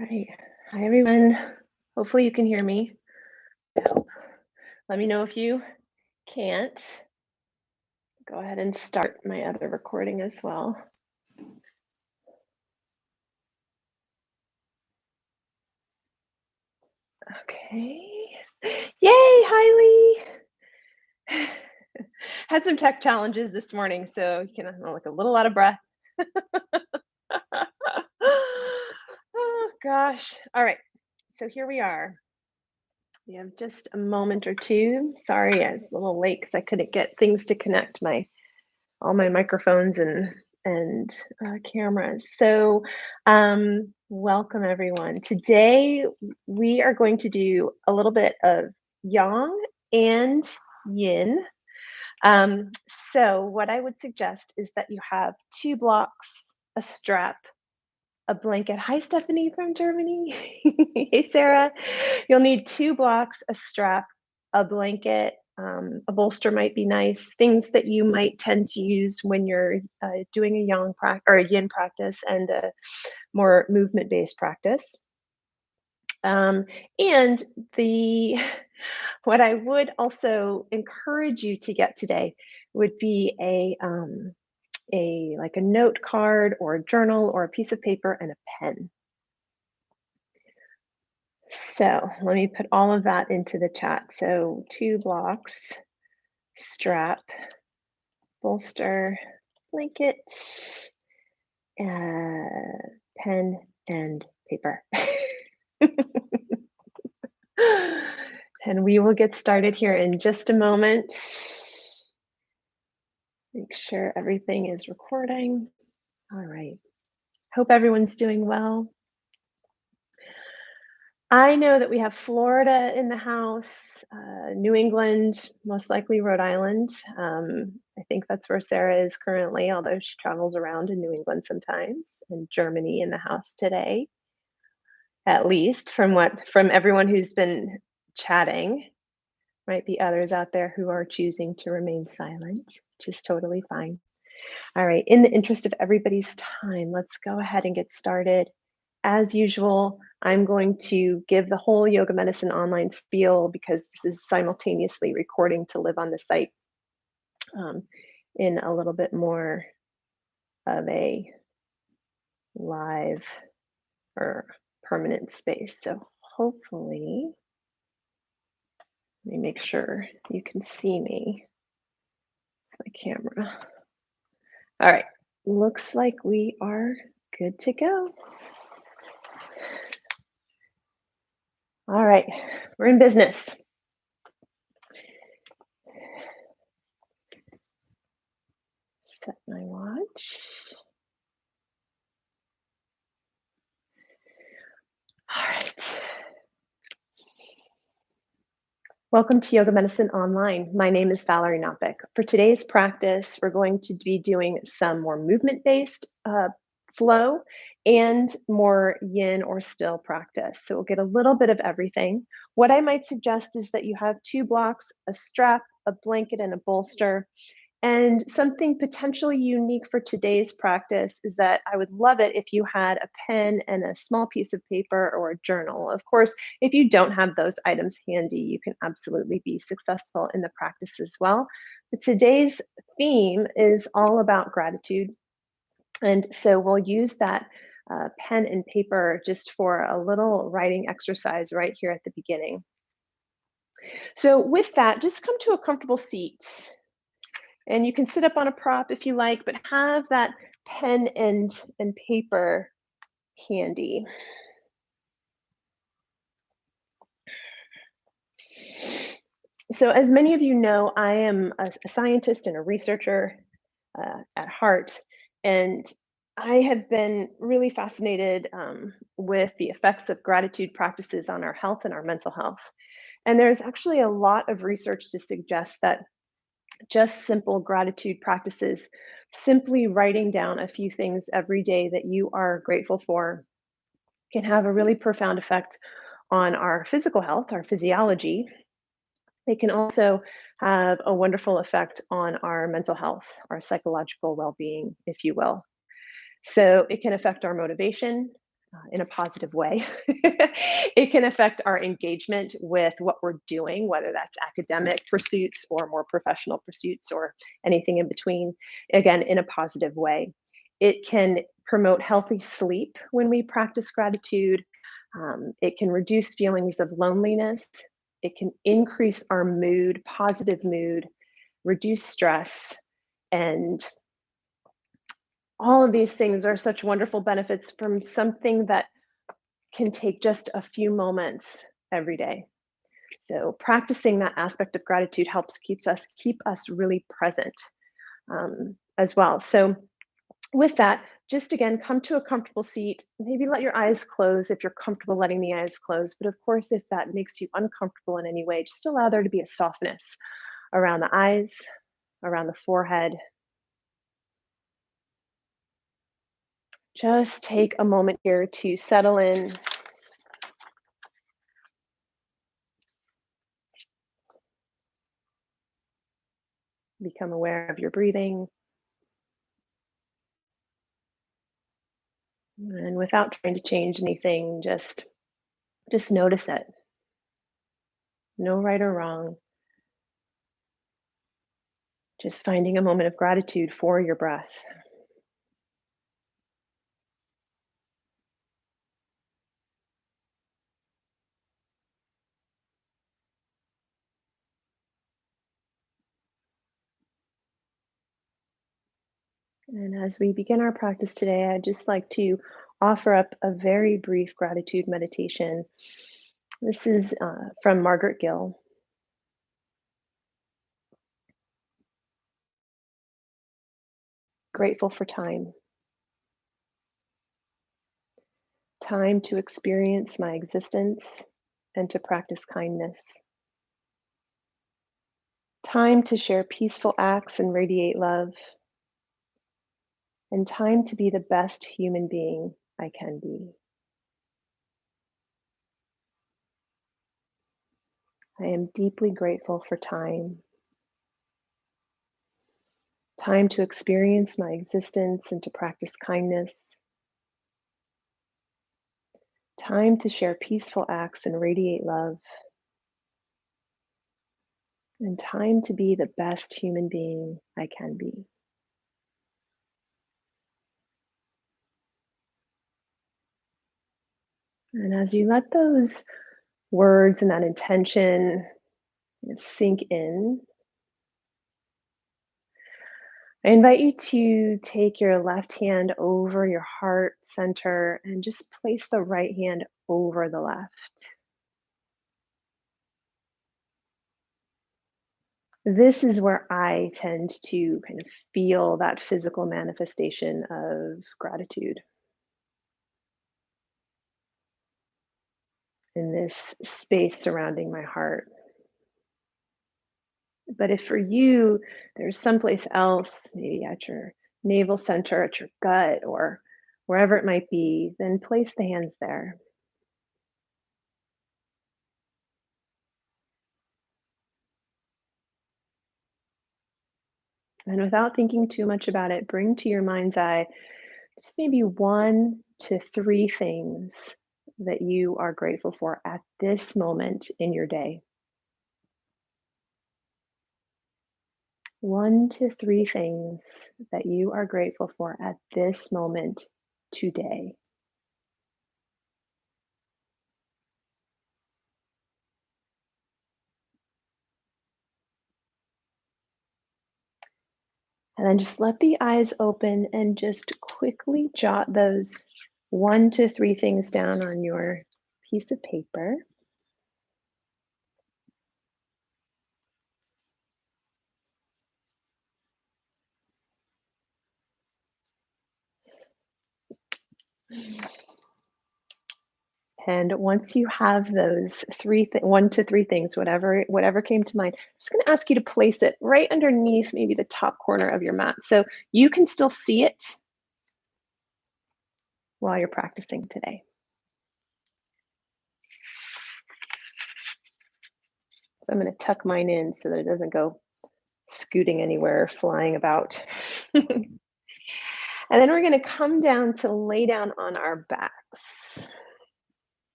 Right. Hi, everyone. Hopefully you can hear me. I hope. Let me know if you can't. Go ahead and start my other recording as well. Okay. Yay, Hi Lee. Had some tech challenges this morning, so you can I'm like a little out of breath. Oh gosh. All right. So here we are. We have just a moment or two. Sorry, I was a little late because I couldn't get things to connect my all my microphones and cameras. So, welcome everyone. Today we are going to do a little bit of yang and yin. So, what I would suggest is that you have two blocks, a strap, a blanket. Hi, Stephanie from Germany. Hey, Sarah. You'll need two blocks, a strap, a blanket, a bolster might be nice. Things that you might tend to use when you're doing a yang practice or a yin practice and a more movement-based practice. And the what I would also encourage you to get today would be a like a note card or a journal or a piece of paper and a pen. So let me put all of that into the chat. So two blocks, strap, bolster, blanket, pen, and paper. And we will get started here in just a moment. Make sure everything is recording. All right. Hope everyone's doing well. I know that we have Florida in the house, New England, most likely Rhode Island. I think that's where Sarah is currently, although she travels around in New England sometimes, and Germany in the house today, at least from everyone who's been chatting. Might be others out there who are choosing to remain silent, which is totally fine. All right, in the interest of everybody's time, let's go ahead and get started. As usual, I'm going to give the whole Yoga Medicine online spiel because this is simultaneously recording to live on the site in a little bit more of a live or permanent space. So hopefully, let me make sure you can see me, my camera. All right, looks like we are good to go. All right, we're in business. Set my watch. All right. Welcome to Yoga Medicine Online. My name is Valerie Knopik. For today's practice, we're going to be doing some more movement-based flow and more yin or still practice. So we'll get a little bit of everything. What I might suggest is that you have two blocks, a strap, a blanket, and a bolster. And something potentially unique for today's practice is that I would love it if you had a pen and a small piece of paper or a journal. Of course, if you don't have those items handy, you can absolutely be successful in the practice as well. But today's theme is all about gratitude. And so we'll use that pen and paper just for a little writing exercise right here at the beginning. So with that, just come to a comfortable seat. And you can sit up on a prop if you like, but have that pen and paper handy. So as many of you know, I am a scientist and a researcher at heart, and I have been really fascinated with the effects of gratitude practices on our health and our mental health. And there's actually a lot of research to suggest that just simple gratitude practices, simply writing down a few things every day that you are grateful for, can have a really profound effect on our physical health, our physiology. They can also have a wonderful effect on our mental health, our psychological well being, if you will. So it can affect our motivation, in a positive way. It can affect our engagement with what we're doing, whether that's academic pursuits or more professional pursuits or anything in between, again, in a positive way. It can promote healthy sleep when we practice gratitude. It can reduce feelings of loneliness. It can increase our mood, positive mood, reduce stress, and all of these things are such wonderful benefits from something that can take just a few moments every day. So practicing that aspect of gratitude helps keep us really present as well. So with that, just again, come to a comfortable seat. Maybe let your eyes close if you're comfortable letting the eyes close. But of course, if that makes you uncomfortable in any way, just allow there to be a softness around the eyes, around the forehead. Just take a moment here to settle in. Become aware of your breathing. And without trying to change anything, just notice it. No right or wrong. Just finding a moment of gratitude for your breath. And as we begin our practice today, I'd just like to offer up a very brief gratitude meditation. This is from Margaret Gill. Grateful for time. Time to experience my existence and to practice kindness. Time to share peaceful acts and radiate love. And time to be the best human being I can be. I am deeply grateful for time. Time to experience my existence and to practice kindness. Time to share peaceful acts and radiate love. And time to be the best human being I can be. And as you let those words and that intention sink in, I invite you to take your left hand over your heart center and just place the right hand over the left. This is where I tend to kind of feel that physical manifestation of gratitude in this space surrounding my heart. But if for you, there's someplace else, maybe at your navel center, at your gut, or wherever it might be, then place the hands there. And without thinking too much about it, bring to your mind's eye just maybe 1 to 3 things that you are grateful for at this moment in your day. 1 to 3 things that you are grateful for at this moment today. And then just let the eyes open and just quickly jot those 1 to 3 things down on your piece of paper. And once you have those 1 to 3 things, whatever came to mind, I'm just going to ask you to place it right underneath maybe the top corner of your mat, so you can still see it while you're practicing today. So I'm going to tuck mine in so that it doesn't go scooting anywhere, flying about. And then we're going to come down to lay down on our backs.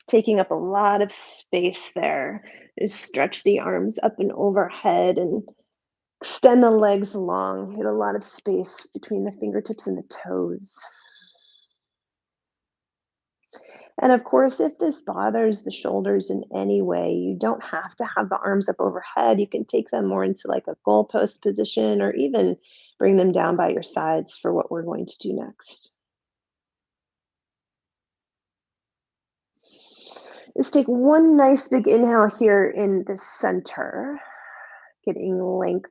taking up a lot of space there. Just stretch the arms up and overhead and extend the legs long. Get a lot of space between the fingertips and the toes. And of course, if this bothers the shoulders in any way, you don't have to have the arms up overhead. You can take them more into like a goalpost position or even bring them down by your sides for what we're going to do next. Just take one nice big inhale here in the center, getting length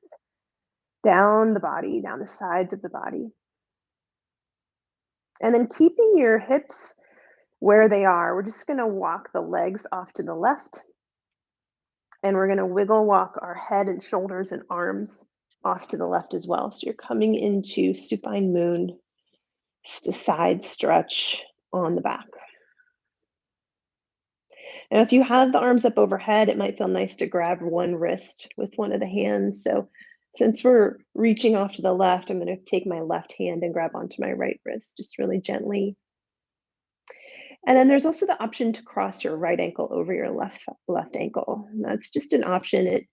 down the body, down the sides of the body. And then keeping your hips where they are, we're just going to walk the legs off to the left. And we're going to wiggle walk our head and shoulders and arms off to the left as well. So you're coming into supine moon, just a side stretch on the back. Now, if you have the arms up overhead, it might feel nice to grab one wrist with one of the hands. So since we're reaching off to the left, I'm going to take my left hand and grab onto my right wrist, just really gently. And then there's also the option to cross your right ankle over your left ankle. And that's just an option.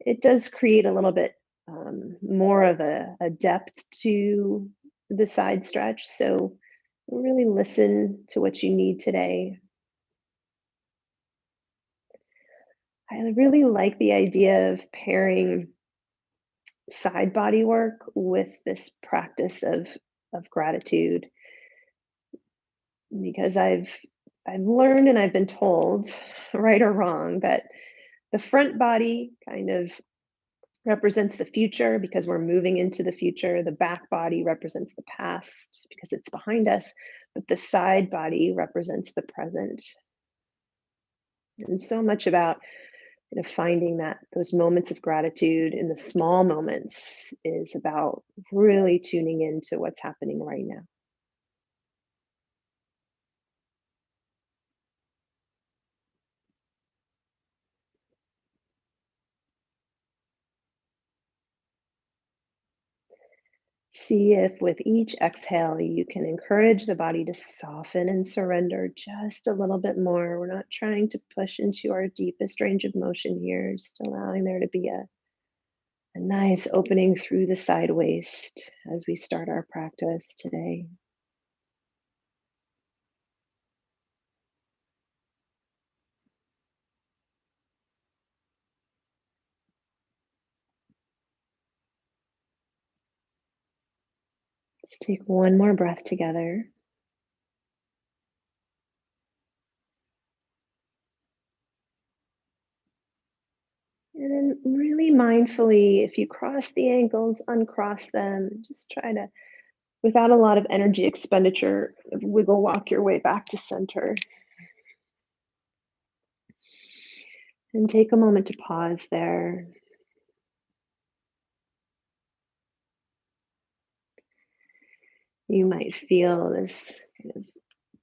It does create a little bit more of a depth to the side stretch. So really listen to what you need today. I really like the idea of pairing side body work with this practice of gratitude because I've learned and I've been told, right or wrong, that the front body kind of represents the future because we're moving into the future. The back body represents the past because it's behind us, but the side body represents the present. And so much about finding that those moments of gratitude in the small moments is about really tuning into what's happening right now. See if with each exhale you can encourage the body to soften and surrender just a little bit more. We're not trying to push into our deepest range of motion here, just allowing there to be a nice opening through the side waist as we start our practice today. Let's take one more breath together. And then, really mindfully, if you cross the ankles, uncross them. Just try to, without a lot of energy expenditure, wiggle walk your way back to center. And take a moment to pause there. You might feel this kind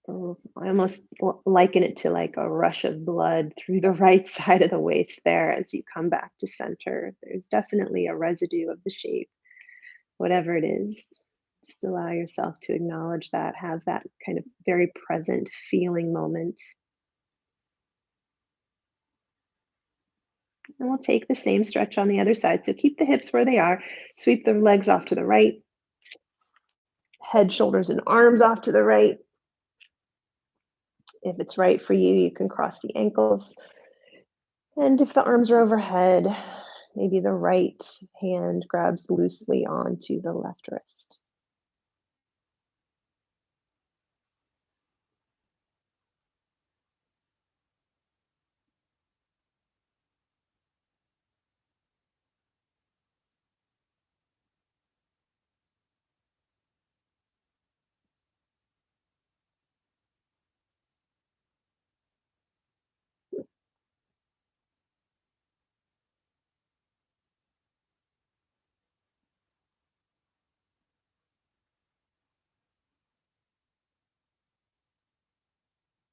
of, I almost liken it to like a rush of blood through the right side of the waist there as you come back to center. There's definitely a residue of the shape, whatever it is. Just allow yourself to acknowledge that, have that kind of very present feeling moment. And we'll take the same stretch on the other side. So keep the hips where they are, sweep the legs off to the right, head, shoulders, and arms off to the right. If it's right for you, you can cross the ankles. And if the arms are overhead, maybe the right hand grabs loosely onto the left wrist.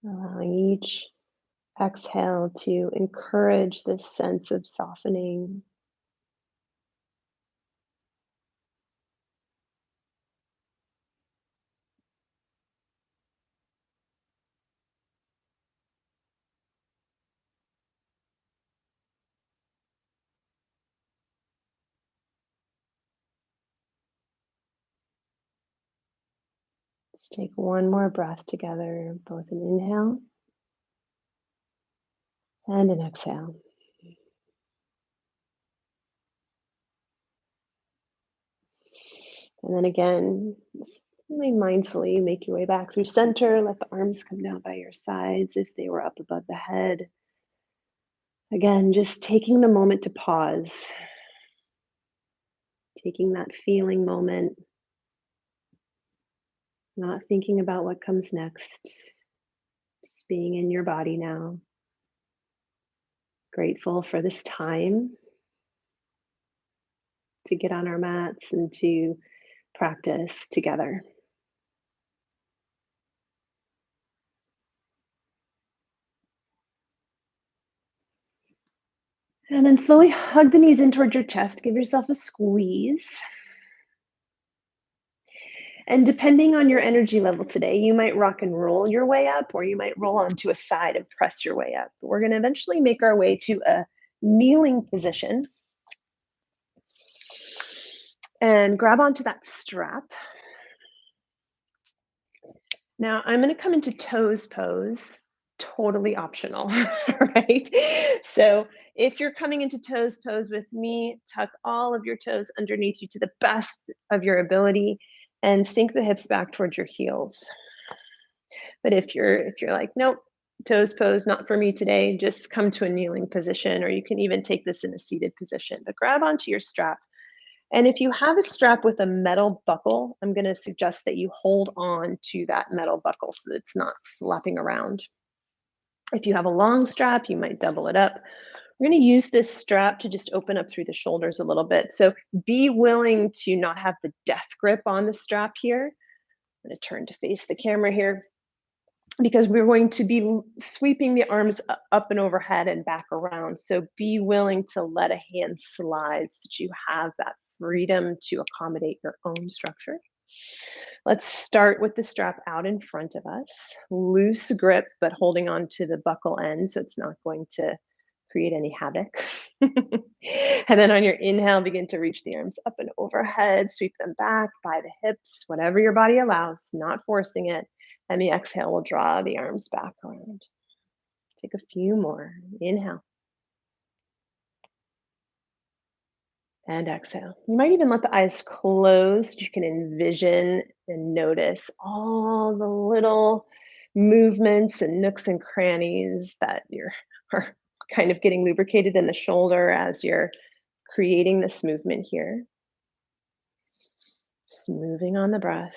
Allowing each exhale to encourage this sense of softening. Just take one more breath together, both an inhale and an exhale. And then again, just really mindfully make your way back through center. Let the arms come down by your sides if they were up above the head. Again, just taking the moment to pause, taking that feeling moment, not thinking about what comes next, just being in your body now. Grateful for this time to get on our mats and to practice together. And then slowly hug the knees in towards your chest. Give yourself a squeeze. And depending on your energy level today, you might rock and roll your way up, or you might roll onto a side and press your way up. But we're going to eventually make our way to a kneeling position and grab onto that strap. Now I'm going to come into toes pose, totally optional, right? So if you're coming into toes pose with me, tuck all of your toes underneath you to the best of your ability and sink the hips back towards your heels. But if you're like, nope, toes pose, not for me today, just come to a kneeling position, or you can even take this in a seated position. But grab onto your strap. And if you have a strap with a metal buckle, I'm going to suggest that you hold on to that metal buckle so that it's not flapping around. If you have a long strap, you might double it up. We're going to use this strap to just open up through the shoulders a little bit. So be willing to not have the death grip on the strap here. I'm going to turn to face the camera here, because we're going to be sweeping the arms up and overhead and back around. So be willing to let a hand slide so that you have that freedom to accommodate your own structure. Let's start with the strap out in front of us. Loose grip, but holding on to the buckle end so it's not going to create any havoc. And then on your inhale, begin to reach the arms up and overhead, sweep them back by the hips, whatever your body allows, not forcing it. And the exhale will draw the arms back around. Take a few more. Inhale. And exhale. You might even let the eyes close. You can envision and notice all the little movements and nooks and crannies that are kind of getting lubricated in the shoulder as you're creating this movement here. Just moving on the breath.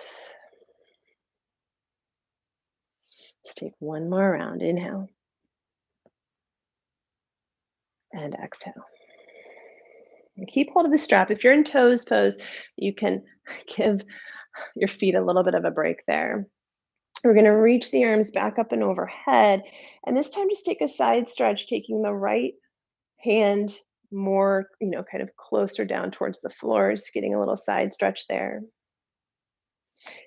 Let's take one more round. Inhale. And exhale. And keep hold of the strap. If you're in toes pose, you can give your feet a little bit of a break there. We're going to reach the arms back up and overhead. And this time, just take a side stretch, taking the right hand more, kind of closer down towards the floor, just getting a little side stretch there.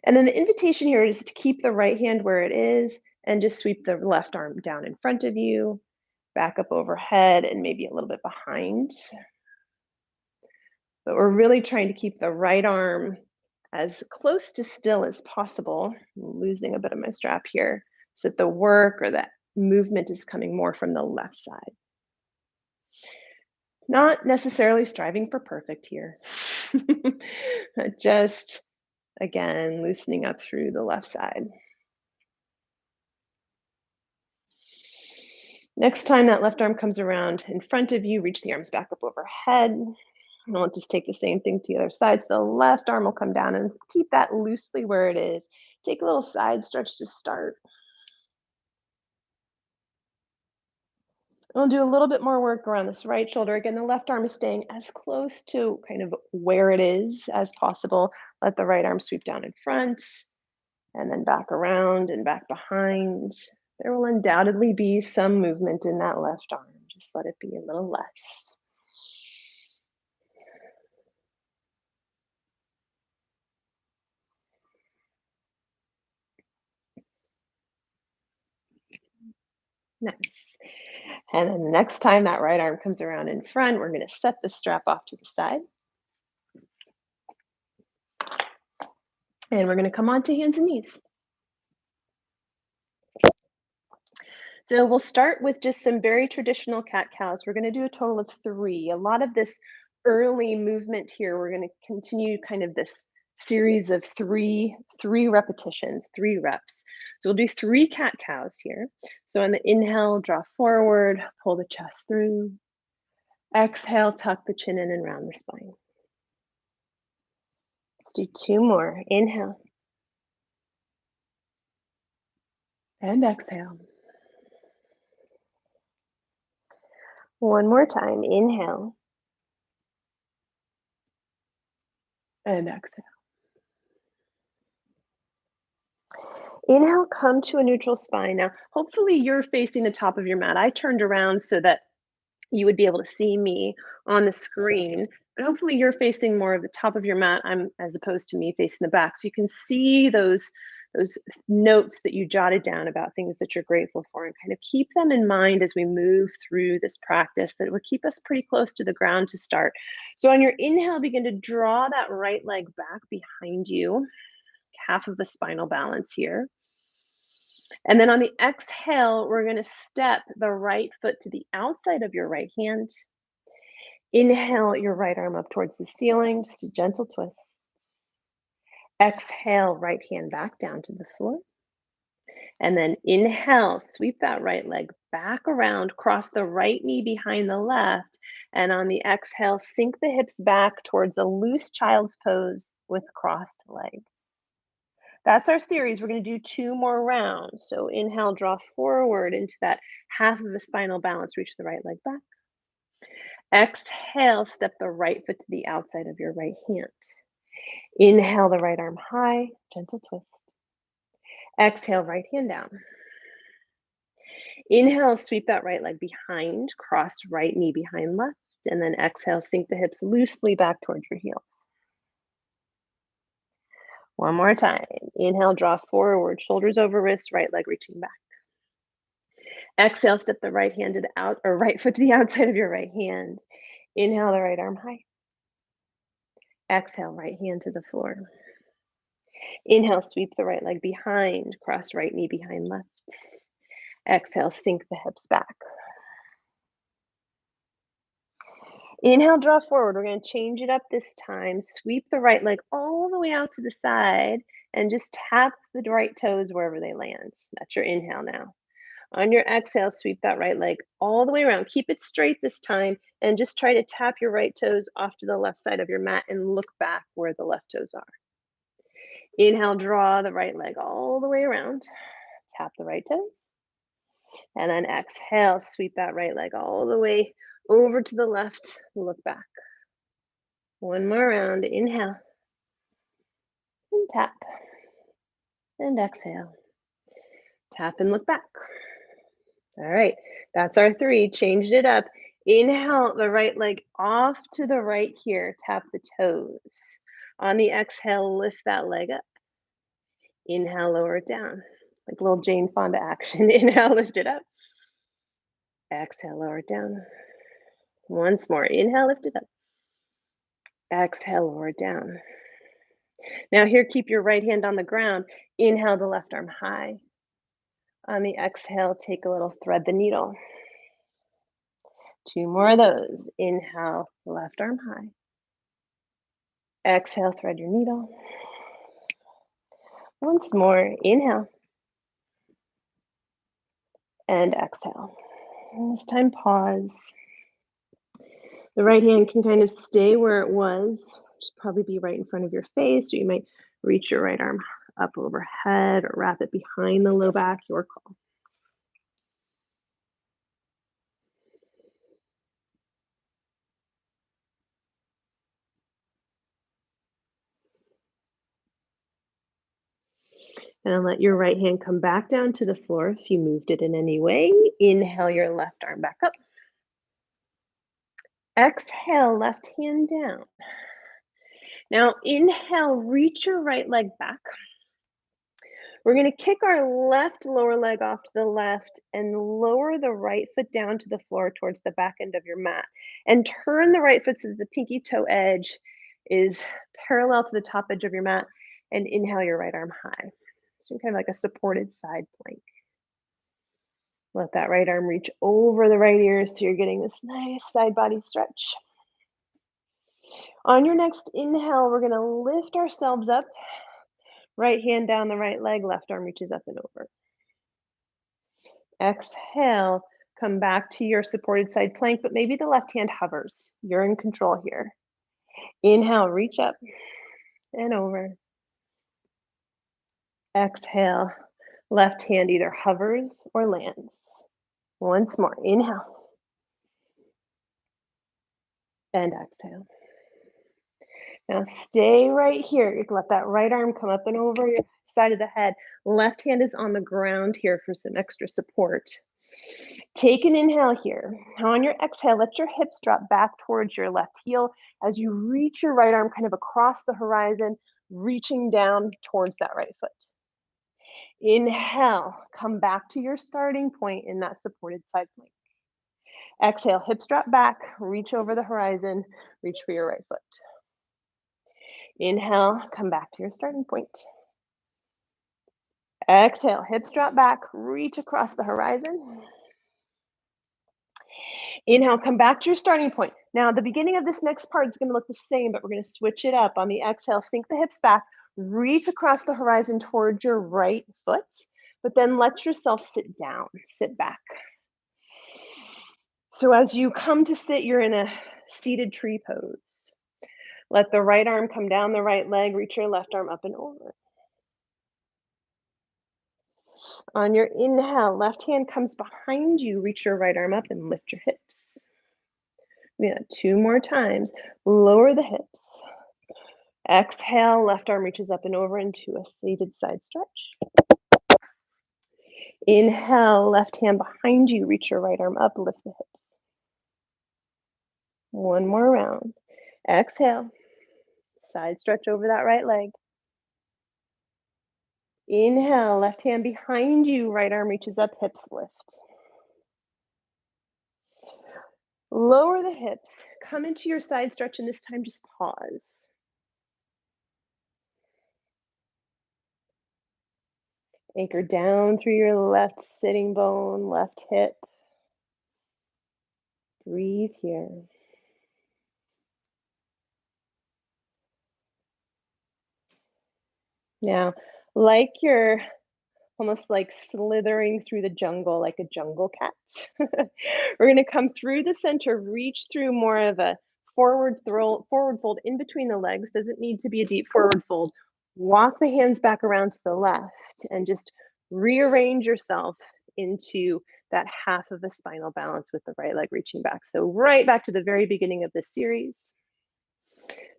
And then the invitation here is to keep the right hand where it is and just sweep the left arm down in front of you, back up overhead, and maybe a little bit behind. But we're really trying to keep the right arm as close to still as possible. I'm losing a bit of my strap here, so that the work or that movement is coming more from the left side. Not necessarily striving for perfect here. Just, again, loosening up through the left side. Next time that left arm comes around in front of you, reach the arms back up overhead. And we'll just take the same thing to the other side. So the left arm will come down and keep that loosely where it is. Take a little side stretch to start. We'll do a little bit more work around this right shoulder. Again, the left arm is staying as close to kind of where it is as possible. Let the right arm sweep down in front and then back around and back behind. There will undoubtedly be some movement in that left arm. Just let it be a little less. Nice. And then the next time that right arm comes around in front, we're going to set the strap off to the side. And we're going to come onto hands and knees. So we'll start with just some very traditional cat cows. We're going to do a total of three. A lot of this early movement here, we're going to continue kind of this series of three repetitions, 3 reps. So we'll do 3 cat cows here. So on the inhale, draw forward, pull the chest through. Exhale, tuck the chin in and round the spine. Let's do 2 more. Inhale and exhale. One more time. Inhale and exhale. Inhale, come to a neutral spine. Now, hopefully you're facing the top of your mat. I turned around so that you would be able to see me on the screen, but hopefully you're facing more of the top of your mat, as opposed to me facing the back. So you can see those notes that you jotted down about things that you're grateful for and kind of keep them in mind as we move through this practice that would keep us pretty close to the ground to start. So on your inhale, begin to draw that right leg back behind you, half of the spinal balance here. And then on the exhale, we're going to step the right foot to the outside of your right hand. Inhale your right arm up towards the ceiling, just a gentle twist. Exhale, right hand back down to the floor. And then inhale, sweep that right leg back around, cross the right knee behind the left. And on the exhale, sink the hips back towards a loose child's pose with crossed legs. That's our series. We're going to do 2 more rounds. So inhale, draw forward into that half of the spinal balance. Reach the right leg back. Exhale, step the right foot to the outside of your right hand. Inhale the right arm high, gentle twist. Exhale, right hand down. Inhale, sweep that right leg behind, cross right knee behind left, and then exhale, sink the hips loosely back towards your heels. One more time. Inhale, draw forward, shoulders over wrists, right leg reaching back. Exhale, step the right hand to the out or right foot to the outside of your right hand. Inhale the right arm high. Exhale, right hand to the floor. Inhale, sweep the right leg behind, cross right knee behind left. Exhale, sink the hips back. Inhale, draw forward. We're going to change it up this time. Sweep the right leg all the way out to the side and just tap the right toes wherever they land. That's your inhale now. On your exhale, sweep that right leg all the way around. Keep it straight this time and just try to tap your right toes off to the left side of your mat and look back where the left toes are. Inhale, draw the right leg all the way around. Tap the right toes. And then exhale, sweep that right leg all the way over to the left. Look back. One more round. Inhale. And tap. And exhale. Tap and look back. All right. That's our 3. Changed it up. Inhale the right leg off to the right here. Tap the toes. On the exhale, lift that leg up. Inhale, lower it down. Like little Jane Fonda action. Inhale, lift it up. Exhale, lower it down. Once more. Inhale, lift it up. Exhale, lower it down. Now here, keep your right hand on the ground. Inhale the left arm high. On the exhale, take a little thread the needle. 2 more of those. Inhale, left arm high. Exhale, thread your needle. Once more. Inhale. And exhale. And this time, pause. The right hand can kind of stay where it was. Should probably be right in front of your face, or you might reach your right arm up overhead or wrap it behind the low back, your call. And let your right hand come back down to the floor if you moved it in any way. Inhale your left arm back up. Exhale, left hand down. Now inhale, reach your right leg back. We're going to kick our left lower leg off to the left and lower the right foot down to the floor towards the back end of your mat. And turn the right foot so that the pinky toe edge is parallel to the top edge of your mat. And inhale your right arm high. So kind of like a supported side plank. Let that right arm reach over the right ear so you're getting this nice side body stretch. On your next inhale, we're going to lift ourselves up. Right hand down the right leg, left arm reaches up and over. Exhale, come back to your supported side plank, but maybe the left hand hovers. You're in control here. Inhale, reach up and over. Exhale, left hand either hovers or lands. Once more, inhale and exhale. Now stay right here. You can let that right arm come up and over your side of the head. Left hand is on the ground here for some extra support. Take an inhale here. On your exhale, let your hips drop back towards your left heel as you reach your right arm kind of across the horizon, reaching down towards that right foot. Inhale, come back to your starting point in that supported side plank. Exhale, hips drop back, reach over the horizon, reach for your right foot. Inhale, come back to your starting point. Exhale, hips drop back, reach across the horizon. Inhale, come back to your starting point. Now, the beginning of this next part is going to look the same, but we're going to switch it up. On the exhale, sink the hips back, reach across the horizon towards your right foot, but then let yourself sit down, sit back. So as you come to sit, you're in a seated tree pose. Let the right arm come down the right leg, reach your left arm up and over. On your inhale, left hand comes behind you, reach your right arm up and lift your hips. Yeah, 2 more times. Lower the hips. Exhale, left arm reaches up and over into a seated side stretch. Inhale, left hand behind you, reach your right arm up, lift the hips. 1 more round. Exhale, side stretch over that right leg. Inhale, left hand behind you, right arm reaches up, hips lift. Lower the hips, come into your side stretch, and this time just pause. Anchor down through your left sitting bone, left hip. Breathe here. Now, like you're almost like slithering through the jungle like a jungle cat. We're going to come through the center, reach through more of a forward fold in between the legs. Doesn't need to be a deep forward fold. Walk the hands back around to the left and just rearrange yourself into that half of a spinal balance with the right leg reaching back. So right back to the very beginning of this series.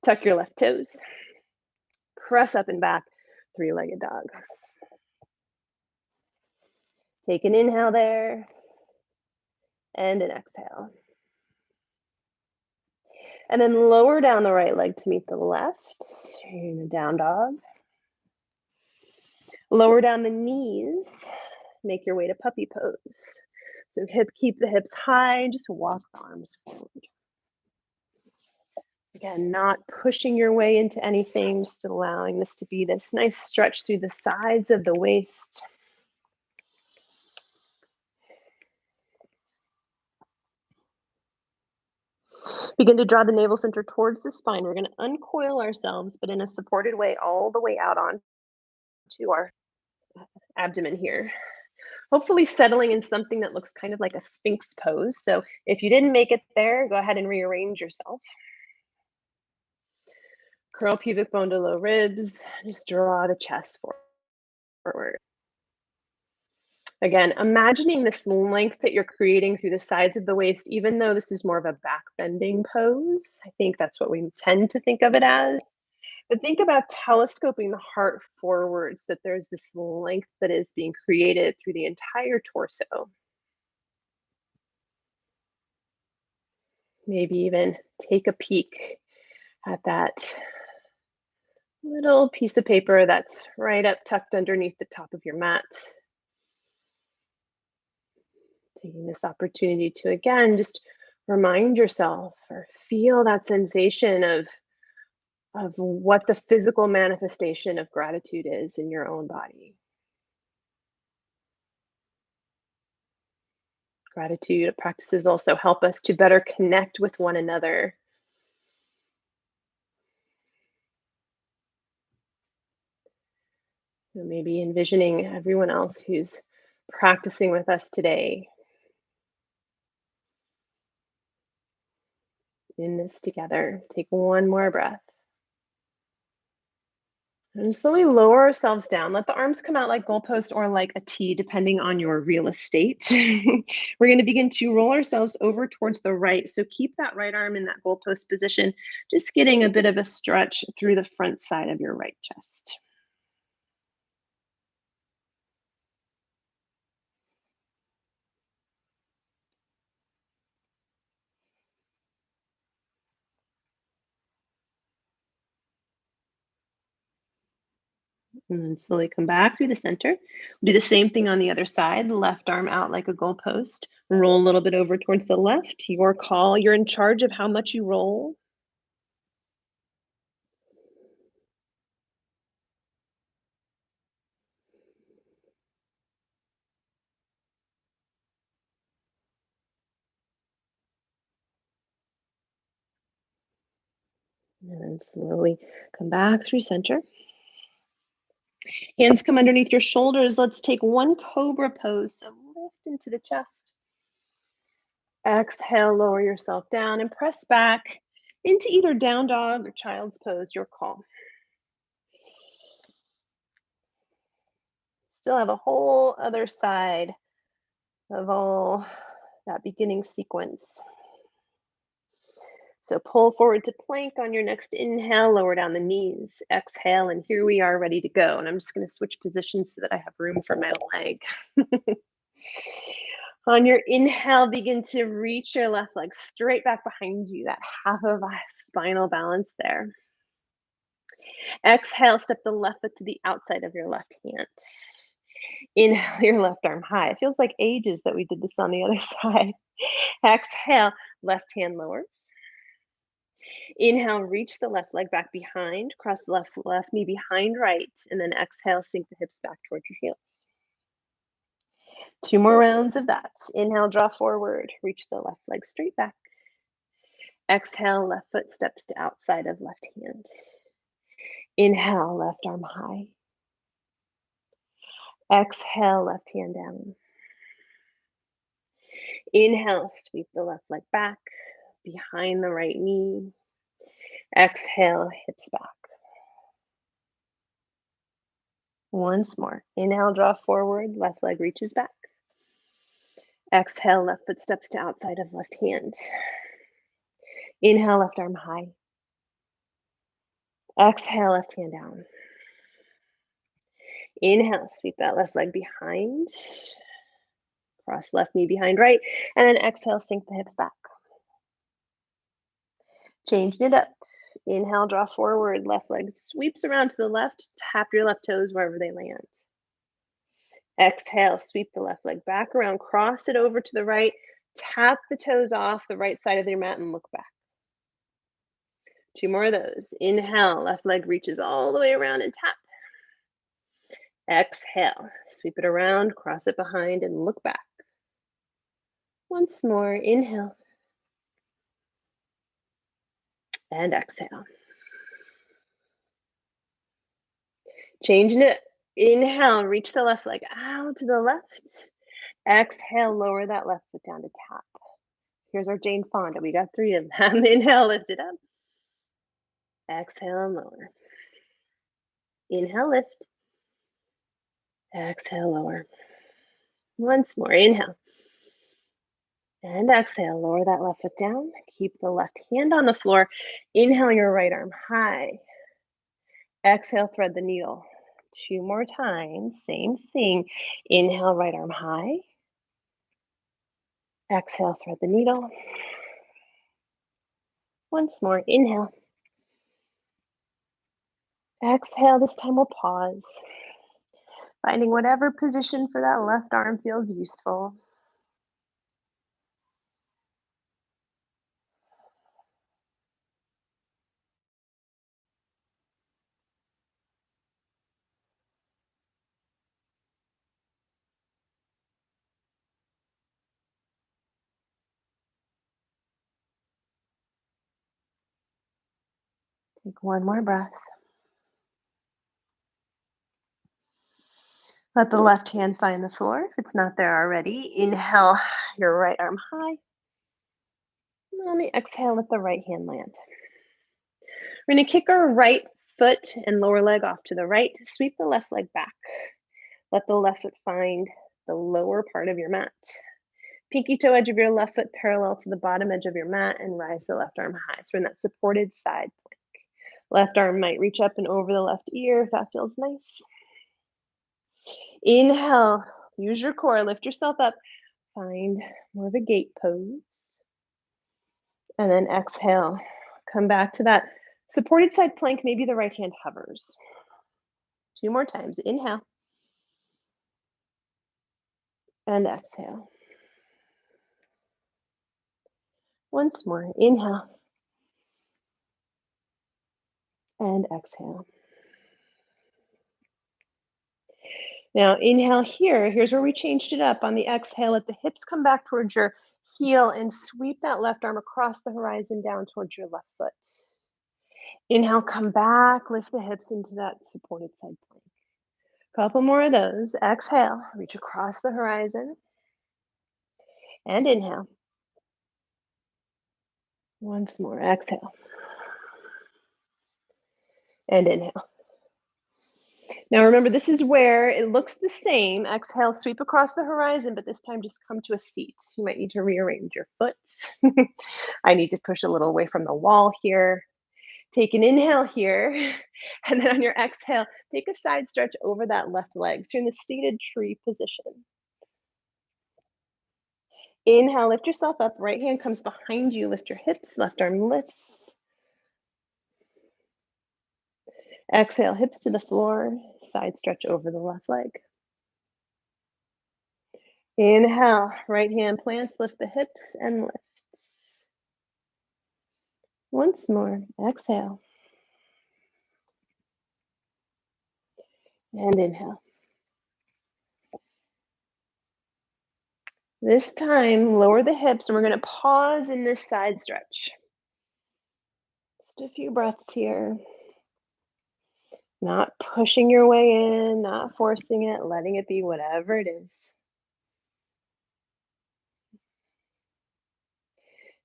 Tuck your left toes. Press up and back, three-legged dog. Take an inhale there and an exhale. And then lower down the right leg to meet the left in a down dog. Lower down the knees, make your way to puppy pose. So keep the hips high, just walk the arms forward. Again, not pushing your way into anything, just allowing this to be this nice stretch through the sides of the waist. Begin to draw the navel center towards the spine. We're going to uncoil ourselves, but in a supported way, all the way out onto our abdomen here. Hopefully settling in something that looks kind of like a sphinx pose. So if you didn't make it there, go ahead and rearrange yourself. Curl pubic bone to low ribs. Just draw the chest forward. Again, imagining this length that you're creating through the sides of the waist, even though this is more of a back bending pose. I think that's what we tend to think of it as. But think about telescoping the heart forward so that there's this length that is being created through the entire torso. Maybe even take a peek at that little piece of paper that's right up tucked underneath the top of your mat. Taking this opportunity to, again, just remind yourself or feel that sensation of what the physical manifestation of gratitude is in your own body. Gratitude practices also help us to better connect with one another. So maybe envisioning everyone else who's practicing with us today in this together. Take one more breath. And slowly lower ourselves down. Let the arms come out like goalposts or like a T, depending on your real estate. We're going to begin to roll ourselves over towards the right. So keep that right arm in that goalpost position, just getting a bit of a stretch through the front side of your right chest. And then slowly come back through the center. Do the same thing on the other side. Left arm out like a goalpost. Roll a little bit over towards the left. Your call. You're in charge of how much you roll. And then slowly come back through center. Hands come underneath your shoulders. Let's take one cobra pose. So lift into the chest. Exhale, lower yourself down and press back into either down dog or child's pose, your call. Still have a whole other side of all that beginning sequence. So pull forward to plank on your next inhale, lower down the knees, exhale, and here we are ready to go. And I'm just going to switch positions so that I have room for my leg. On your inhale, begin to reach your left leg straight back behind you, that half of a spinal balance there. Exhale, step the left foot to the outside of your left hand. Inhale your left arm high. It feels like ages that we did this on the other side. Exhale, left hand lowers. Inhale, reach the left leg back behind, cross the left knee behind right, and then exhale, sink the hips back towards your heels. 2 more rounds of that. Inhale, draw forward, reach the left leg straight back. Exhale, left foot steps to outside of left hand. Inhale, left arm high. Exhale, left hand down. Inhale, sweep the left leg back, behind the right knee. Exhale, hips back. Once more. Inhale, draw forward, left leg reaches back. Exhale, left foot steps to outside of left hand. Inhale, left arm high. Exhale, left hand down. Inhale, sweep that left leg behind. Cross left knee behind right. And then exhale, sink the hips back. Changing it up. Inhale, draw forward, left leg sweeps around to the left. Tap your left toes wherever they land. Exhale, sweep the left leg back around, cross it over to the right. Tap the toes off the right side of your mat and look back. 2 more of those. Inhale, left leg reaches all the way around and tap. Exhale, sweep it around, cross it behind and look back. Once more, inhale. And exhale. Changing it. Inhale, reach the left leg out to the left. Exhale, lower that left foot down to tap. Here's our Jane Fonda. We got 3 of them. Inhale, lift it up. Exhale and lower. Inhale, lift. Exhale, lower. Once more, inhale. And exhale, lower that left foot down. Keep the left hand on the floor. Inhale your right arm high. Exhale, thread the needle. 2 more times, same thing. Inhale, right arm high. Exhale, thread the needle. Once more, inhale. Exhale, this time we'll pause. Finding whatever position for that left arm feels useful. Take one more breath. Let the left hand find the floor if it's not there already. Inhale your right arm high. And on the exhale, let the right hand land. We're going to kick our right foot and lower leg off to the right. Sweep the left leg back. Let the left foot find the lower part of your mat. Pinky toe edge of your left foot parallel to the bottom edge of your mat and rise the left arm high. So we're in that supported side plank. Left arm might reach up and over the left ear if that feels nice. Inhale, use your core, lift yourself up. Find more of a gate pose. And then exhale, come back to that supported side plank. Maybe the right hand hovers. 2 more times. Inhale. And exhale. Once more. Inhale. And exhale. Now inhale here. Here's where we changed it up. On the exhale, let the hips come back towards your heel and sweep that left arm across the horizon down towards your left foot. Inhale, come back, lift the hips into that supported side plank. Couple more of those. Exhale, reach across the horizon. And inhale. Once more. Exhale. And inhale. Now remember, this is where it looks the same. Exhale, sweep across the horizon, but this time just come to a seat. You might need to rearrange your foot. I need to push a little away from the wall here. Take an inhale here, and then on your exhale, take a side stretch over that left leg. So you're in the seated tree position. Inhale, lift yourself up. Right hand comes behind you. Lift your hips. Left arm lifts. Exhale, hips to the floor. Side stretch over the left leg. Inhale, right hand plants. Lift the hips and lifts. Once more. Exhale. And inhale. This time, lower the hips, and we're going to pause in this side stretch. Just a few breaths here. Not pushing your way in, not forcing it, letting it be whatever it is.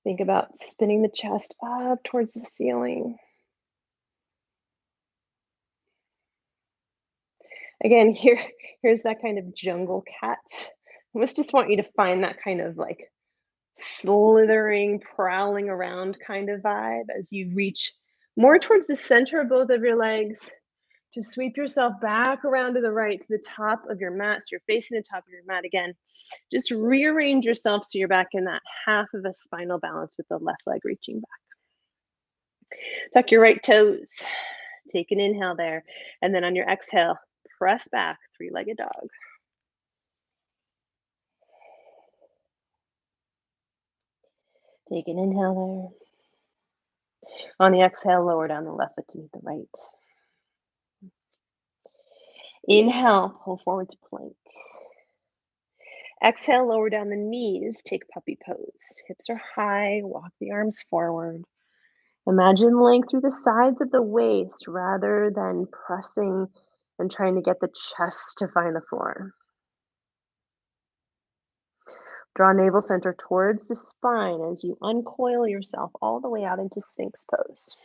Think about spinning the chest up towards the ceiling. Again, here's that kind of jungle cat. I just want you to find that kind of like slithering, prowling around kind of vibe as you reach more towards the center of both of your legs. To sweep yourself back around to the right, to the top of your mat. So you're facing the top of your mat again. Just rearrange yourself so you're back in that half of a spinal balance with the left leg reaching back. Tuck your right toes. Take an inhale there. And then on your exhale, press back, three-legged dog. Take an inhale there. On the exhale, lower down the left foot to meet the right. Inhale, pull forward to plank. Exhale, lower down the knees, take puppy pose. Hips are high, walk the arms forward. Imagine length through the sides of the waist rather than pressing and trying to get the chest to find the floor. Draw navel center towards the spine as you uncoil yourself all the way out into Sphinx pose.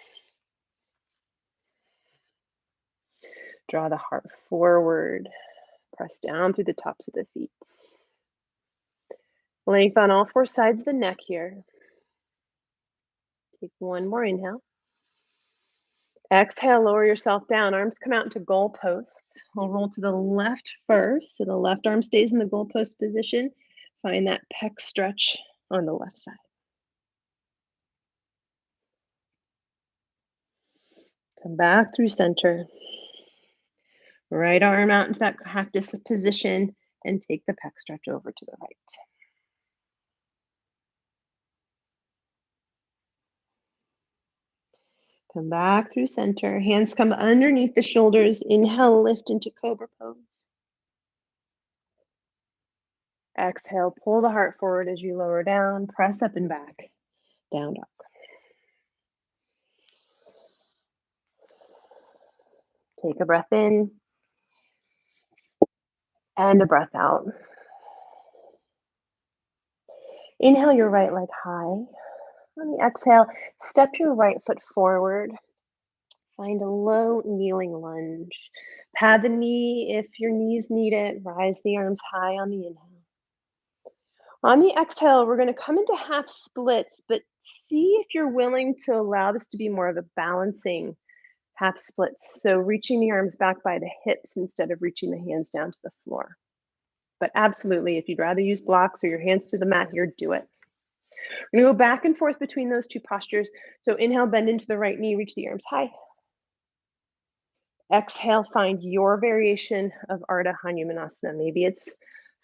Draw the heart forward. Press down through the tops of the feet. Length on all 4 sides of the neck here. Take one more inhale. Exhale, lower yourself down. Arms come out into goalposts. We'll roll to the left first. So the left arm stays in the goalpost position. Find that pec stretch on the left side. Come back through center. Right arm out into that cactus position and take the pec stretch over to the right. Come back through center. Hands come underneath the shoulders. Inhale, lift into cobra pose. Exhale, pull the heart forward as you lower down. Press up and back. Down dog. Take a breath in and a breath out. Inhale your right leg high. On the exhale, step your right foot forward. Find a low kneeling lunge. Pad the knee if your knees need it. Rise the arms high on the inhale. On the exhale, we're going to come into half splits, but see if you're willing to allow this to be more of a balancing half splits. So reaching the arms back by the hips instead of reaching the hands down to the floor. But absolutely, if you'd rather use blocks or your hands to the mat here, do it. We're going to go back and forth between those two postures. So inhale, bend into the right knee, reach the arms high. Exhale, find your variation of Ardha Hanumanasana. Maybe it's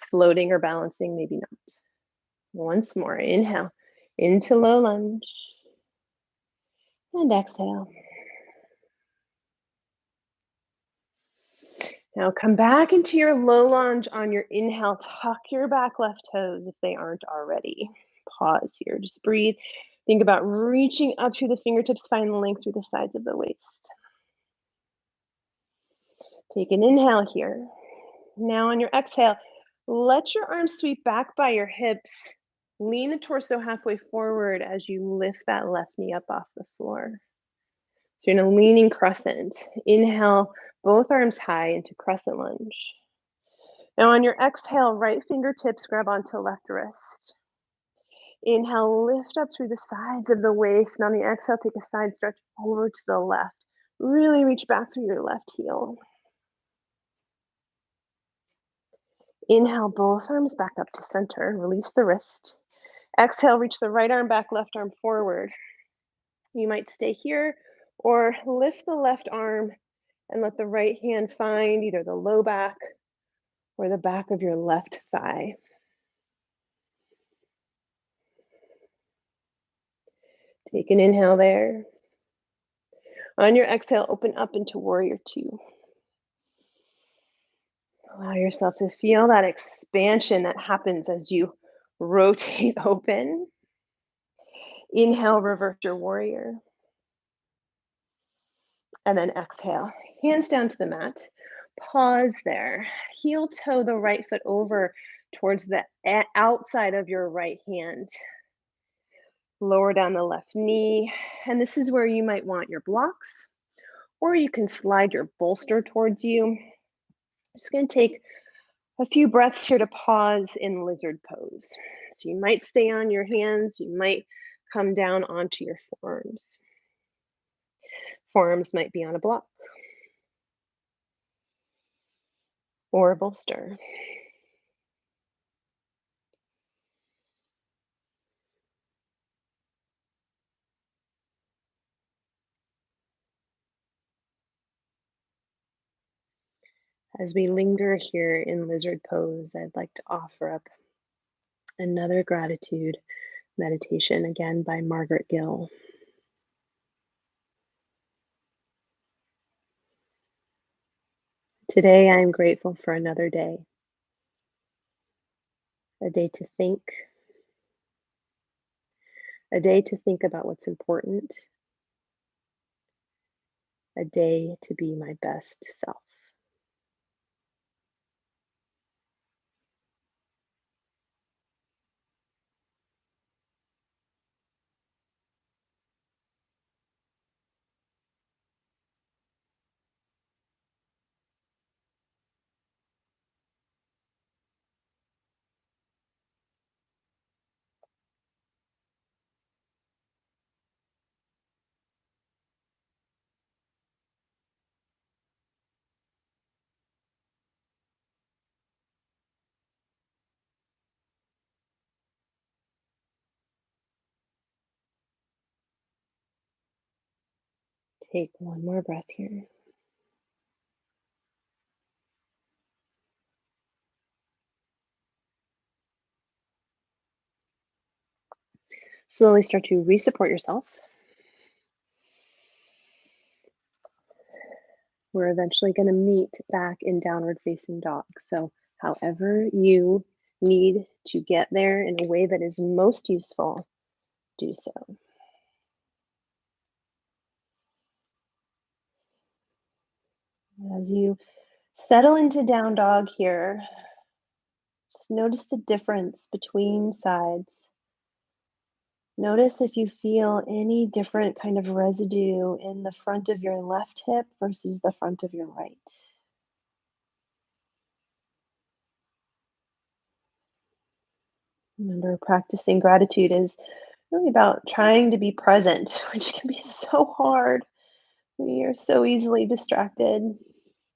floating or balancing, maybe not. Once more, inhale into low lunge and exhale. Now come back into your low lunge on your inhale. Tuck your back left toes if they aren't already. Pause here, just breathe. Think about reaching up through the fingertips, find the length through the sides of the waist. Take an inhale here. Now on your exhale, let your arms sweep back by your hips. Lean the torso halfway forward as you lift that left knee up off the floor. So you're in a leaning crescent. Inhale, both arms high into crescent lunge. Now on your exhale, right fingertips grab onto left wrist. Inhale, lift up through the sides of the waist. And on the exhale, take a side stretch over to the left. Really reach back through your left heel. Inhale, both arms back up to center. Release the wrist. Exhale, reach the right arm back, left arm forward. You might stay here or lift the left arm and let the right hand find either the low back or the back of your left thigh. Take an inhale there. On your exhale, open up into warrior two. Allow yourself to feel that expansion that happens as you rotate open. Inhale, reverse your warrior. And then exhale, hands down to the mat. Pause there. Heel toe the right foot over towards the outside of your right hand. Lower down the left knee. And this is where you might want your blocks, or you can slide your bolster towards you. Just going to take a few breaths here to pause in lizard pose. So you might stay on your hands, you might come down onto your forearms. Forearms might be on a block or a bolster. As we linger here in lizard pose, I'd like to offer up another gratitude meditation, again by Margaret Gill. Today, I am grateful for another day, a day to think, a day to think about what's important, a day to be my best self. Take one more breath here. Slowly start to re-support yourself. We're eventually going to meet back in downward facing dog. So however you need to get there in a way that is most useful, do so. As you settle into down dog here, just notice the difference between sides. Notice if you feel any different kind of residue in the front of your left hip versus the front of your right. Remember, practicing gratitude is really about trying to be present, which can be so hard. We are so easily distracted.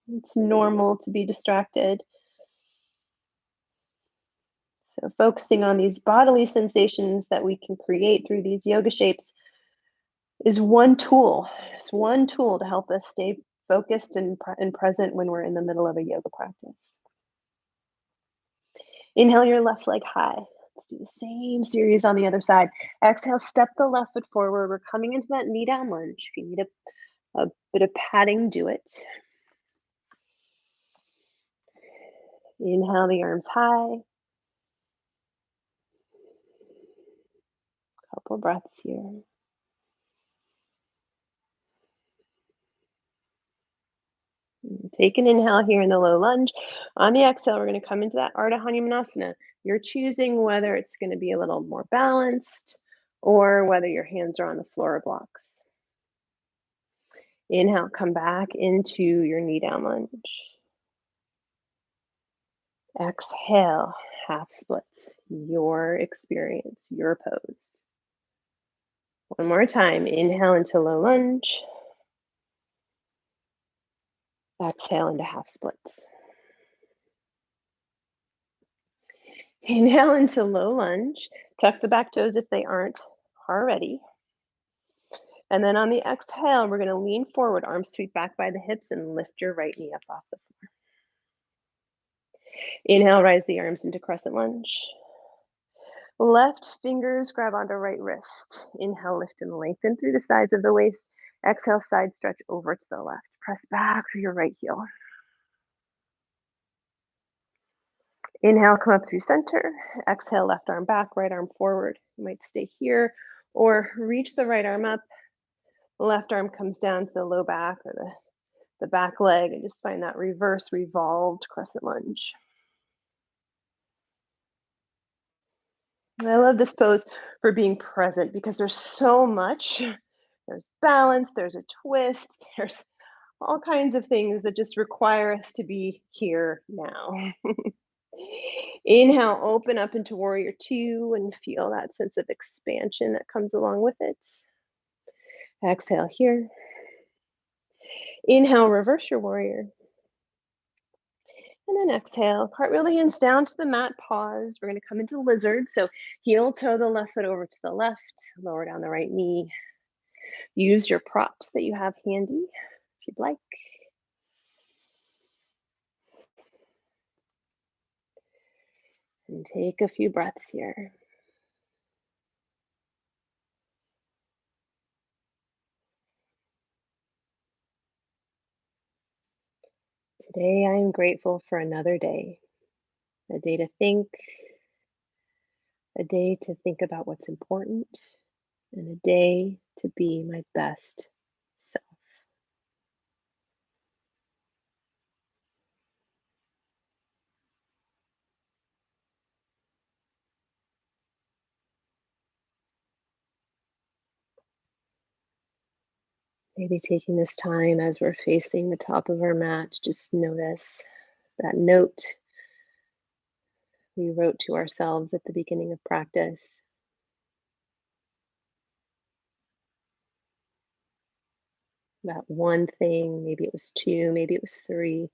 It's normal to be distracted. So, focusing on these bodily sensations that we can create through these yoga shapes is one tool. It's one tool to help us stay focused and present when we're in the middle of a yoga practice. Inhale your left leg high. Let's do the same series on the other side. Exhale, step the left foot forward. We're coming into that knee down lunge. If you need a bit of padding, do it. Inhale the arms high. Couple breaths here. Take an inhale here in the low lunge. On the exhale, we're going to come into that Ardha Hanumanasana. You're choosing whether it's going to be a little more balanced or whether your hands are on the floor or blocks. Inhale, come back into your knee down lunge. Exhale, half splits, your experience, your pose. One more time. Inhale into low lunge. Exhale into half splits. Inhale into low lunge. Tuck the back toes if they aren't already. And then on the exhale, we're going to lean forward, arms sweep back by the hips, and lift your right knee up off the floor. Inhale, rise the arms into crescent lunge. Left fingers grab onto right wrist. Inhale, lift and lengthen through the sides of the waist. Exhale, side stretch over to the left. Press back through your right heel. Inhale, come up through center. Exhale, left arm back, right arm forward. You might stay here or reach the right arm up. The left arm comes down to the low back or the back leg, and just find that reverse revolved crescent lunge. I love this pose for being present because there's so much. There's balance, there's a twist, there's all kinds of things that just require us to be here now. Inhale, open up into warrior two and feel that sense of expansion that comes along with it. Exhale here. Inhale, reverse your warrior. And then exhale, cartwheel the hands down to the mat, pause. We're going to come into lizard. So heel toe the left foot over to the left, lower down the right knee. Use your props that you have handy if you'd like. And take a few breaths here. Today, I am grateful for another day, a day to think, a day to think about what's important, and a day to be my best self. Maybe taking this time as we're facing the top of our mat, just notice that note we wrote to ourselves at the beginning of practice. That one thing, maybe it was two, maybe it was three.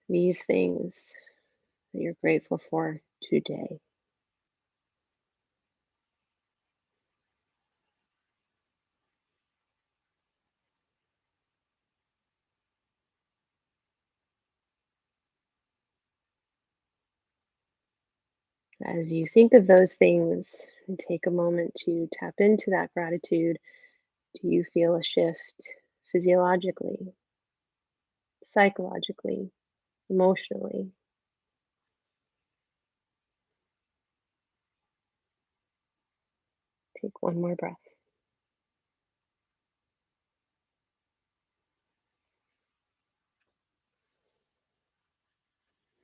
These things that you're grateful for today. As you think of those things and take a moment to tap into that gratitude, do you feel a shift physiologically, psychologically, emotionally? Take one more breath.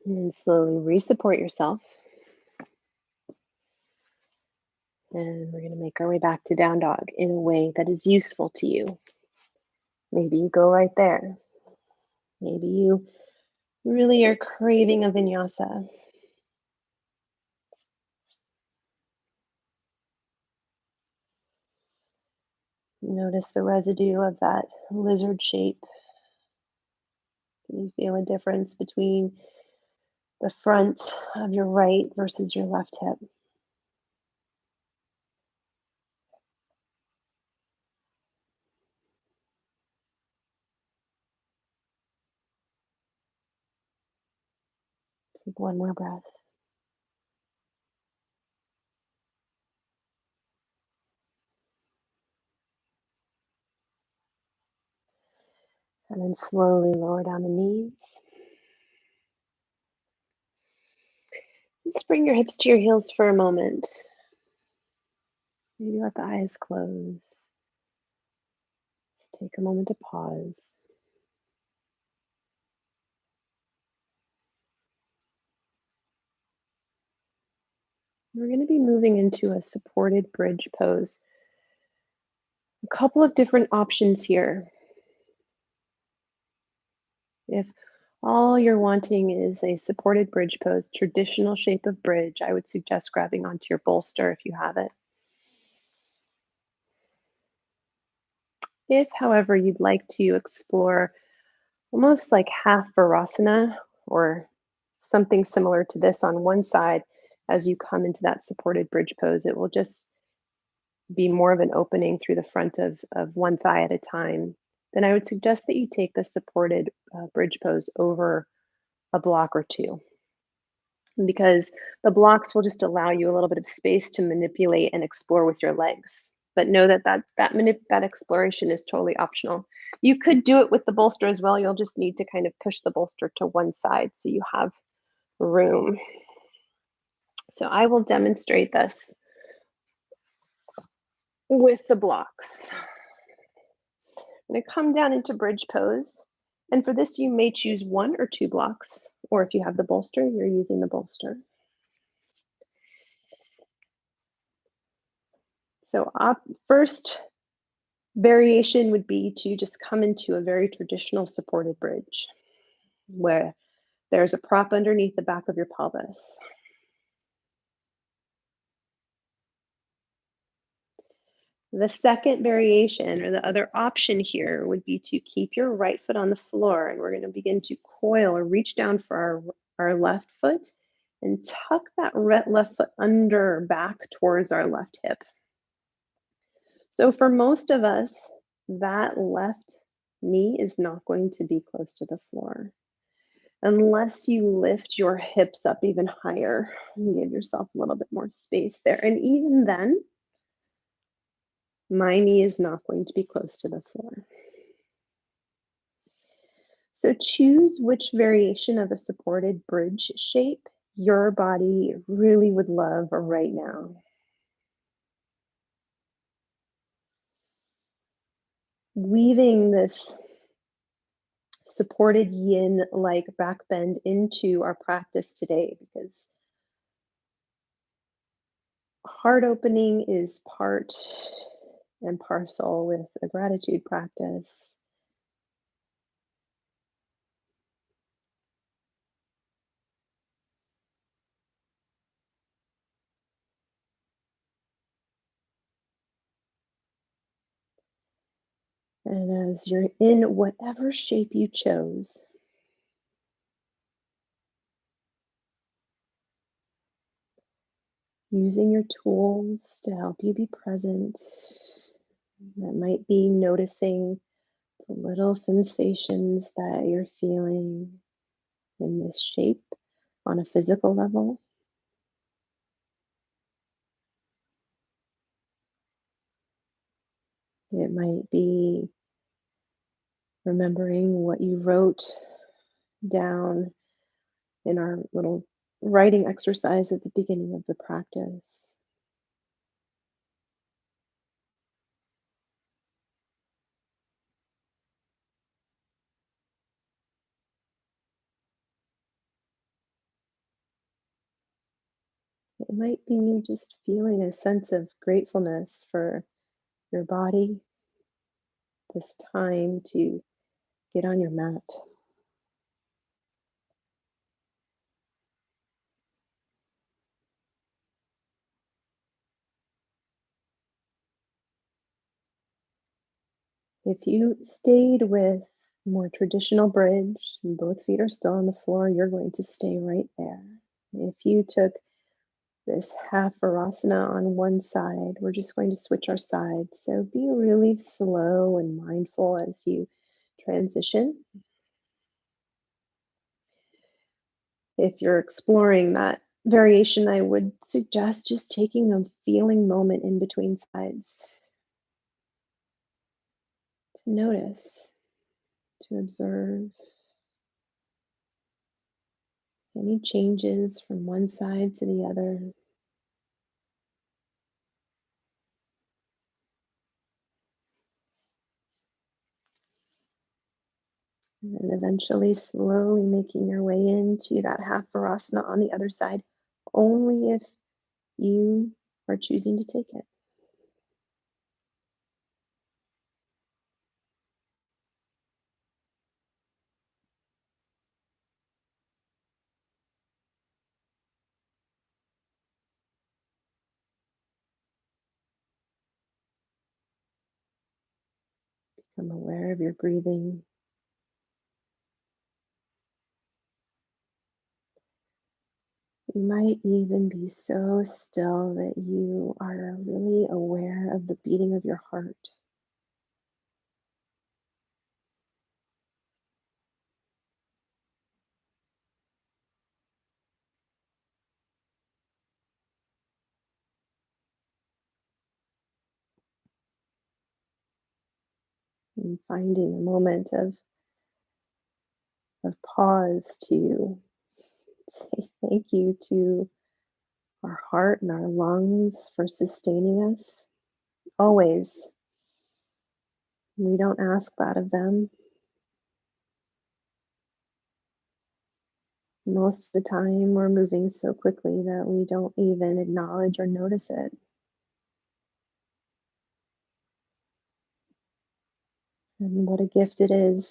And then slowly re-support yourself. And we're going to make our way back to down dog in a way that is useful to you. Maybe you go right there. Maybe you really are craving a vinyasa. Notice the residue of that lizard shape. Can you feel a difference between the front of your right versus your left hip? Take one more breath. And then slowly lower down the knees. Just bring your hips to your heels for a moment. Maybe let the eyes close. Just take a moment to pause. We're going to be moving into a supported bridge pose. A couple of different options here. If all you're wanting is a supported bridge pose, traditional shape of bridge, I would suggest grabbing onto your bolster if you have it. If, however, you'd like to explore almost like half Virasana or something similar to this on one side as you come into that supported bridge pose, it will just be more of an opening through the front of one thigh at a time. Then I would suggest that you take the supported bridge pose over a block or two, because the blocks will just allow you a little bit of space to manipulate and explore with your legs. But know that that exploration is totally optional. You could do it with the bolster as well. You'll just need to kind of push the bolster to one side so you have room. So I will demonstrate this with the blocks. I'm going to come down into bridge pose. And for this, you may choose one or two blocks, or if you have the bolster, you're using the bolster. So first variation would be to just come into a very traditional supported bridge where there's a prop underneath the back of your pelvis. The second variation or the other option here would be to keep your right foot on the floor, and we're going to begin to coil or reach down for our left foot and tuck that left foot under back towards our left hip. So for most of us, that left knee is not going to be close to the floor unless you lift your hips up even higher and give yourself a little bit more space there. And even then, my knee is not going to be close to the floor. So choose which variation of a supported bridge shape your body really would love right now. Weaving this supported yin-like back bend into our practice today, because heart opening is part and parcel with a gratitude practice. And as you're in whatever shape you chose, using your tools to help you be present, that might be noticing the little sensations that you're feeling in this shape on a physical level. It might be remembering what you wrote down in our little writing exercise at the beginning of the practice. It might be just feeling a sense of gratefulness for your body, this time to get on your mat. If you stayed with more traditional bridge and both feet are still on the floor, you're going to stay right there. If you took this half Virasana on one side, we're just going to switch our sides. So be really slow and mindful as you transition. If you're exploring that variation, I would suggest just taking a feeling moment in between sides to notice, to observe any changes from one side to the other. And then eventually, slowly making your way into that half Virasana on the other side, only if you are choosing to take it. Become aware of your breathing. You might even be so still that you are really aware of the beating of your heart. And finding a moment of pause to say thank you to our heart and our lungs for sustaining us. Always. We don't ask that of them. Most of the time, we're moving so quickly that we don't even acknowledge or notice it. And what a gift it is.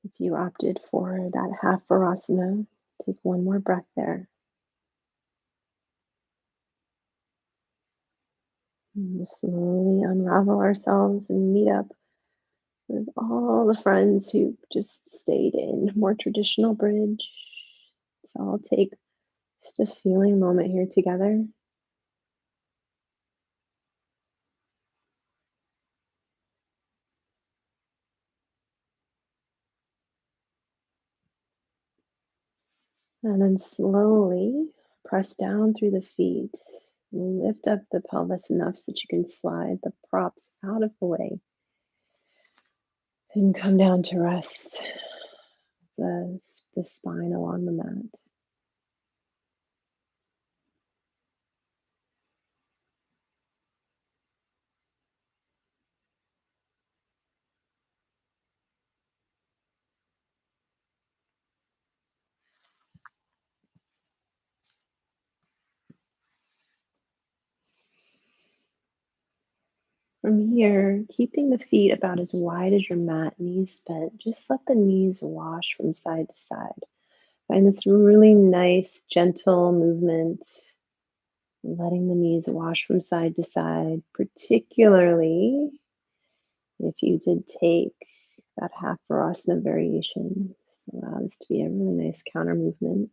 If you opted for that half Virasana, take one more breath there. And we'll slowly unravel ourselves and meet up with all the friends who just stayed in more traditional bridge. So I'll take just a feeling moment here together. And then slowly press down through the feet. Lift up the pelvis enough so that you can slide the props out of the way and come down to rest the spine along the mat. From here, keeping the feet about as wide as your mat, knees bent, just let the knees wash from side to side. Find this really nice, gentle movement, letting the knees wash from side to side, particularly if you did take that half Virasana variation. So allow this to be a really nice counter movement.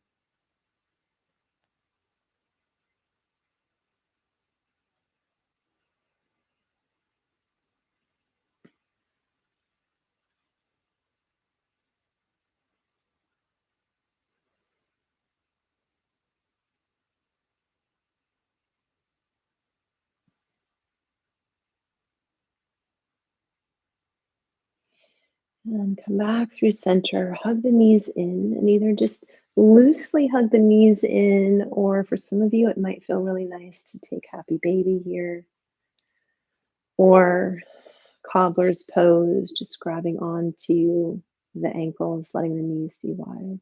And come back through center. Hug the knees in and either just loosely hug the knees in, or for some of you, it might feel really nice to take happy baby here or cobbler's pose, just grabbing onto the ankles, letting the knees be wide.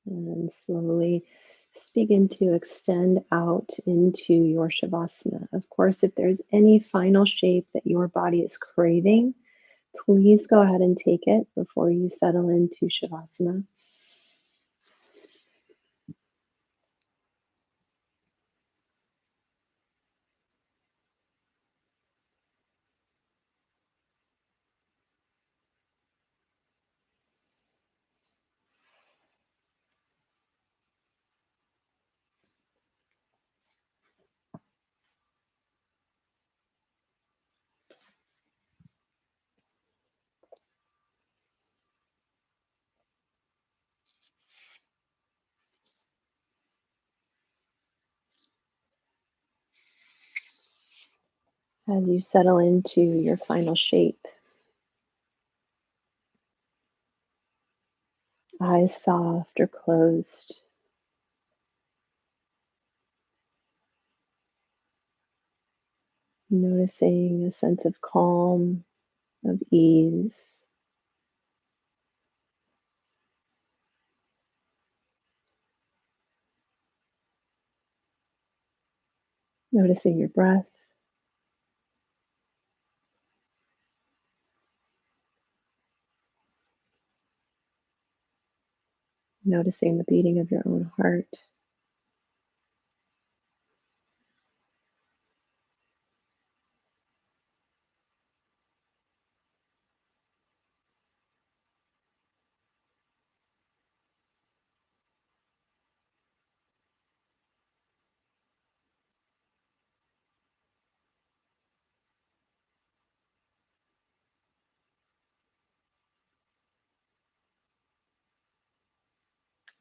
And then slowly just begin to extend out into your Shavasana. Of course, if there's any final shape that your body is craving, please go ahead and take it before you settle into Shavasana. As you settle into your final shape, eyes soft or closed, noticing a sense of calm, of ease, noticing your breath, noticing the beating of your own heart.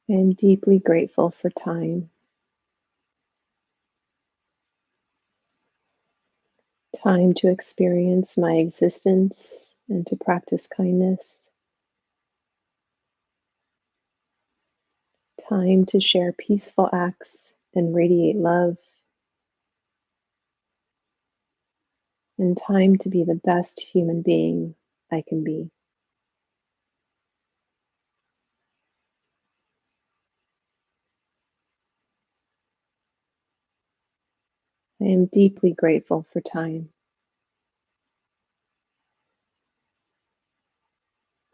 I am deeply grateful for time, time to experience my existence and to practice kindness, time to share peaceful acts and radiate love, and time to be the best human being I can be. I am deeply grateful for time,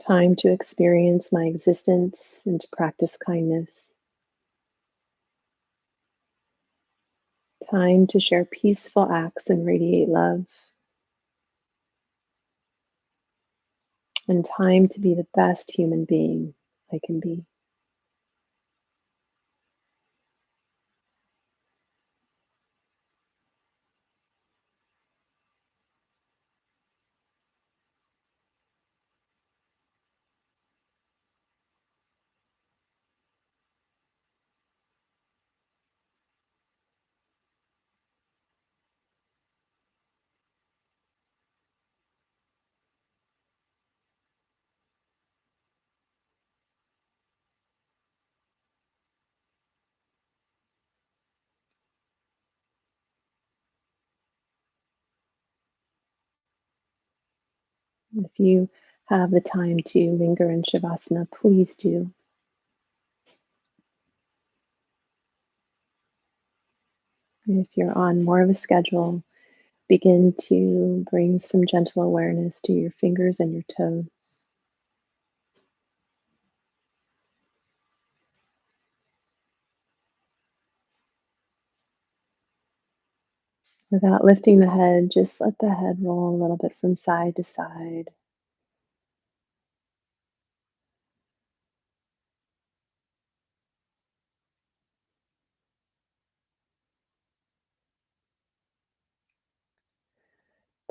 time to experience my existence and to practice kindness, time to share peaceful acts and radiate love, and time to be the best human being I can be. If you have the time to linger in Shavasana, please do. And if you're on more of a schedule, begin to bring some gentle awareness to your fingers and your toes. Without lifting the head, just let the head roll a little bit from side to side.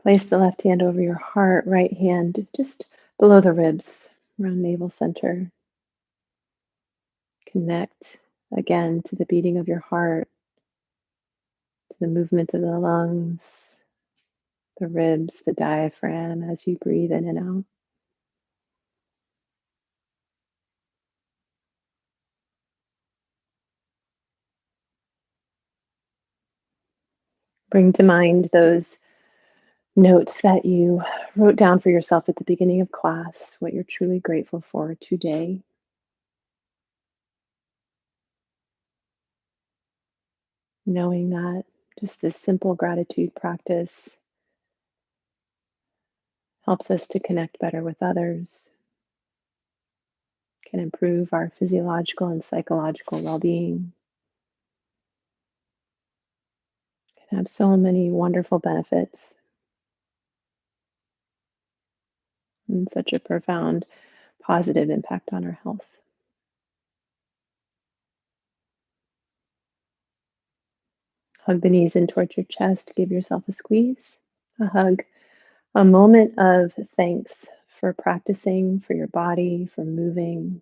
Place the left hand over your heart, right hand just below the ribs, around navel center. Connect again to the beating of your heart, to the movement of the lungs, the ribs, the diaphragm as you breathe in and out. Bring to mind those notes that you wrote down for yourself at the beginning of class, what you're truly grateful for today. Knowing that just this simple gratitude practice helps us to connect better with others, can improve our physiological and psychological well being, can have so many wonderful benefits and such a profound positive impact on our health. Hug the knees in towards your chest, give yourself a squeeze, a hug, a moment of thanks for practicing, for your body, for moving,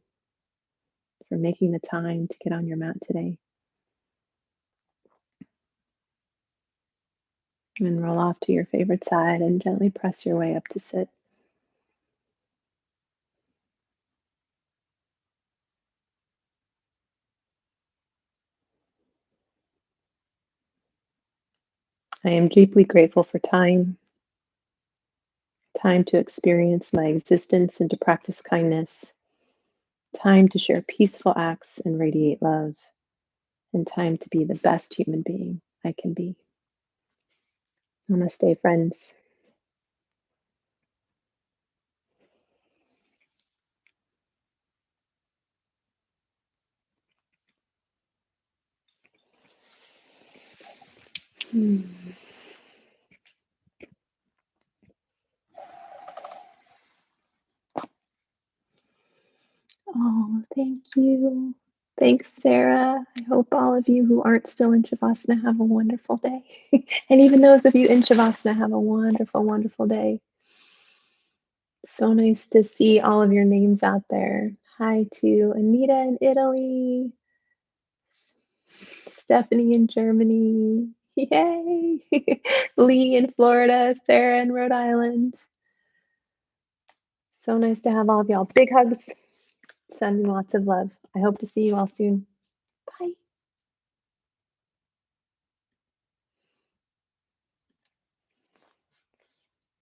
for making the time to get on your mat today. And roll off to your favorite side and gently press your way up to sit. I am deeply grateful for time to experience my existence and to practice kindness, time to share peaceful acts and radiate love, and time to be the best human being I can be. Namaste, friends. Hmm. Oh, thank you. Thanks, Sarah. I hope all of you who aren't still in Shavasana have a wonderful day. And even those of you in Shavasana have a wonderful, wonderful day. So nice to see all of your names out there. Hi to Anita in Italy, Stephanie in Germany. Yay! Lee in Florida, Sarah in Rhode Island. So nice to have all of y'all. Big hugs. Sending lots of love. I hope to see you all soon. Bye.